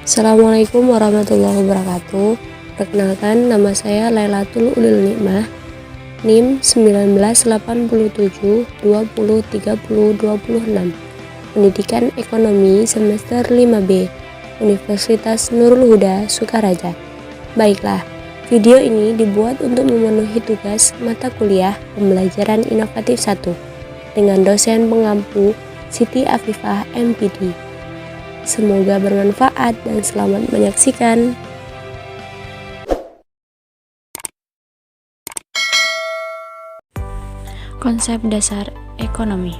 Assalamualaikum warahmatullahi wabarakatuh. Perkenalkan, nama saya Lailatul Ulil Nikmah, NIM 1987 20 30 26. Pendidikan Ekonomi semester 5B, Universitas Nurul Huda, Sukaraja. Baiklah, video ini dibuat untuk memenuhi tugas mata kuliah pembelajaran inovatif 1 dengan dosen pengampu Siti Afifah MPD. Semoga bermanfaat dan selamat menyaksikan. Konsep dasar ekonomi.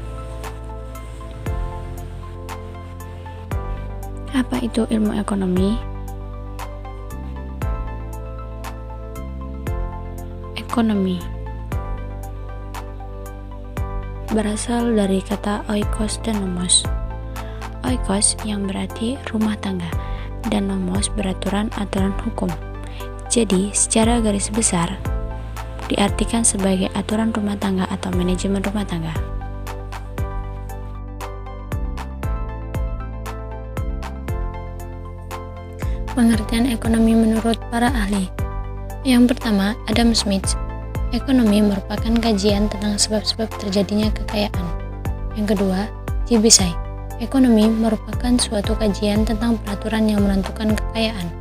Apa itu ilmu ekonomi? Ekonomi berasal dari kata oikos dan nomos. Oikos yang berarti rumah tangga dan nomos beraturan aturan hukum. Jadi, secara garis besar diartikan sebagai aturan rumah tangga atau manajemen rumah tangga. Pengertian ekonomi menurut para ahli. Yang pertama, Adam Smith. Ekonomi merupakan kajian tentang sebab-sebab terjadinya kekayaan. Yang kedua, J.B. Say. Ekonomi merupakan suatu kajian tentang peraturan yang menentukan kekayaan.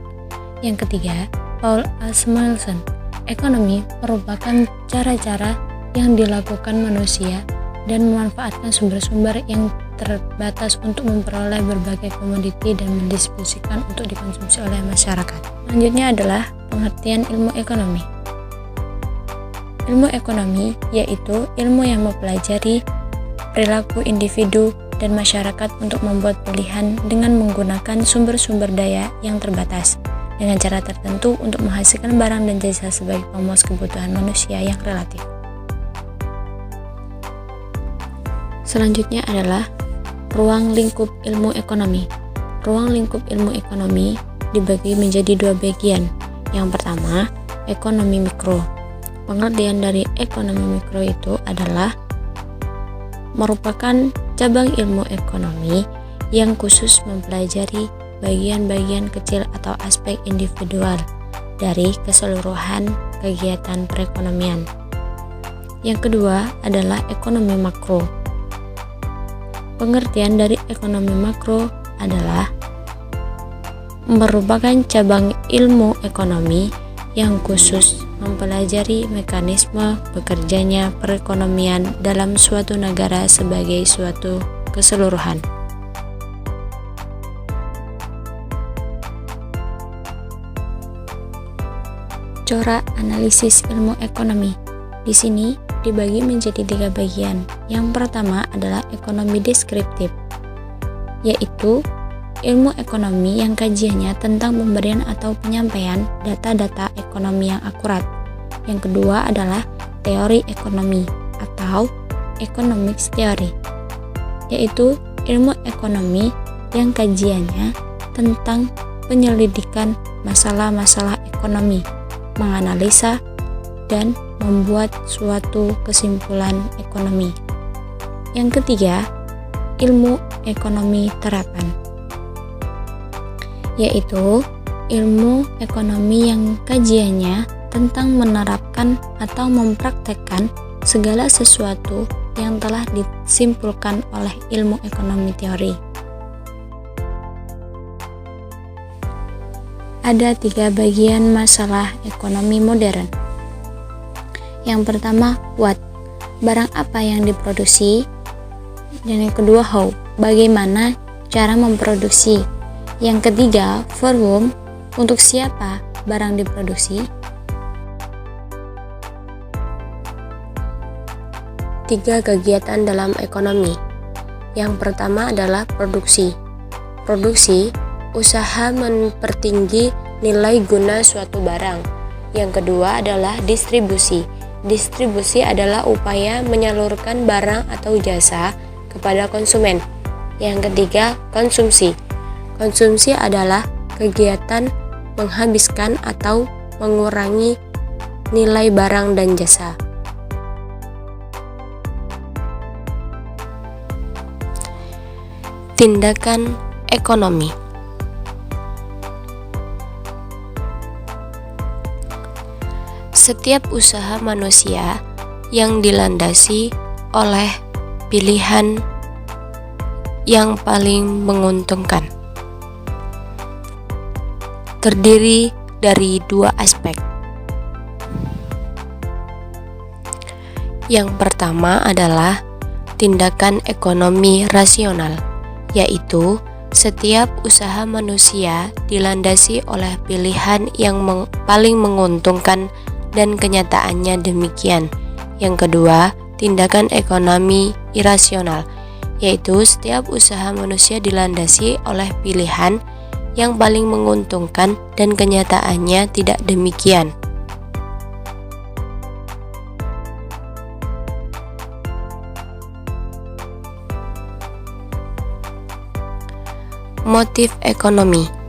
Yang ketiga, Paul A. Samuelson. Ekonomi merupakan cara-cara yang dilakukan manusia dan memanfaatkan sumber-sumber yang terbatas untuk memperoleh berbagai komoditi dan mendistribusikan untuk dikonsumsi oleh masyarakat. Selanjutnya adalah pengertian ilmu ekonomi. Ilmu ekonomi yaitu ilmu yang mempelajari perilaku individu dan masyarakat untuk membuat pilihan dengan menggunakan sumber-sumber daya yang terbatas dengan cara tertentu untuk menghasilkan barang dan jasa sebagai pemuas kebutuhan manusia yang relatif. Selanjutnya adalah ruang lingkup ilmu ekonomi. Ruang lingkup ilmu ekonomi dibagi menjadi dua bagian. Yang pertama, ekonomi mikro. Pengertian dari ekonomi mikro itu adalah merupakan cabang ilmu ekonomi yang khusus mempelajari bagian-bagian kecil atau aspek individual dari keseluruhan kegiatan perekonomian. Yang kedua adalah ekonomi makro. Pengertian dari ekonomi makro adalah merupakan cabang ilmu ekonomi yang khusus mempelajari mekanisme bekerjanya perekonomian dalam suatu negara sebagai suatu keseluruhan. Corak analisis ilmu ekonomi di sini dibagi menjadi 3 bagian. Yang pertama adalah ekonomi deskriptif, yaitu ilmu ekonomi yang kajiannya tentang pemberian atau penyampaian data-data ekonomi yang akurat. Yang kedua adalah teori ekonomi atau economics theory, yaitu ilmu ekonomi yang kajiannya tentang penyelidikan masalah-masalah ekonomi, menganalisa dan membuat suatu kesimpulan ekonomi. Yang ketiga, ilmu ekonomi terapan, yaitu ilmu ekonomi yang kajiannya tentang menerapkan atau mempraktekkan segala sesuatu yang telah disimpulkan oleh ilmu ekonomi teori. Ada 3 bagian masalah ekonomi modern. Yang pertama, what, barang apa yang diproduksi, dan yang kedua, how, bagaimana cara memproduksi. Yang ketiga, for whom, untuk siapa barang diproduksi. 3 kegiatan dalam ekonomi. Yang pertama adalah produksi. Produksi, usaha mempertinggi nilai guna suatu barang. Yang kedua adalah distribusi. Distribusi adalah upaya menyalurkan barang atau jasa kepada konsumen. Yang ketiga, konsumsi. Konsumsi adalah kegiatan menghabiskan atau mengurangi nilai barang dan jasa. Tindakan ekonomi. setiap usaha manusia yang dilandasi oleh pilihan yang paling menguntungkan. Terdiri dari dua aspek. Yang pertama adalah tindakan ekonomi rasional, yaitu setiap usaha manusia dilandasi oleh pilihan yang paling menguntungkan dan kenyataannya demikian. Yang kedua, tindakan ekonomi irasional, yaitu setiap usaha manusia dilandasi oleh pilihan yang paling menguntungkan dan kenyataannya tidak demikian. Motif ekonomi.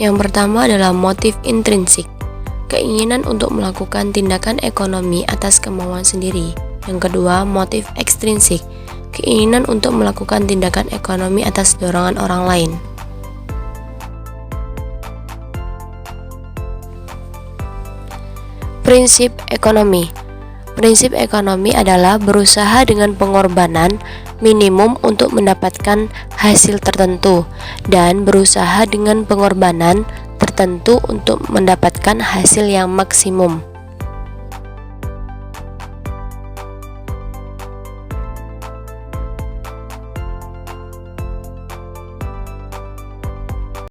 Yang pertama adalah motif intrinsik, keinginan untuk melakukan tindakan ekonomi atas kemauan sendiri. Yang kedua, motif ekstrinsik, keinginan untuk melakukan tindakan ekonomi atas dorongan orang lain. Prinsip ekonomi. Prinsip ekonomi adalah berusaha dengan pengorbanan minimum untuk mendapatkan hasil tertentu dan berusaha dengan pengorbanan tertentu untuk mendapatkan hasil yang maksimum.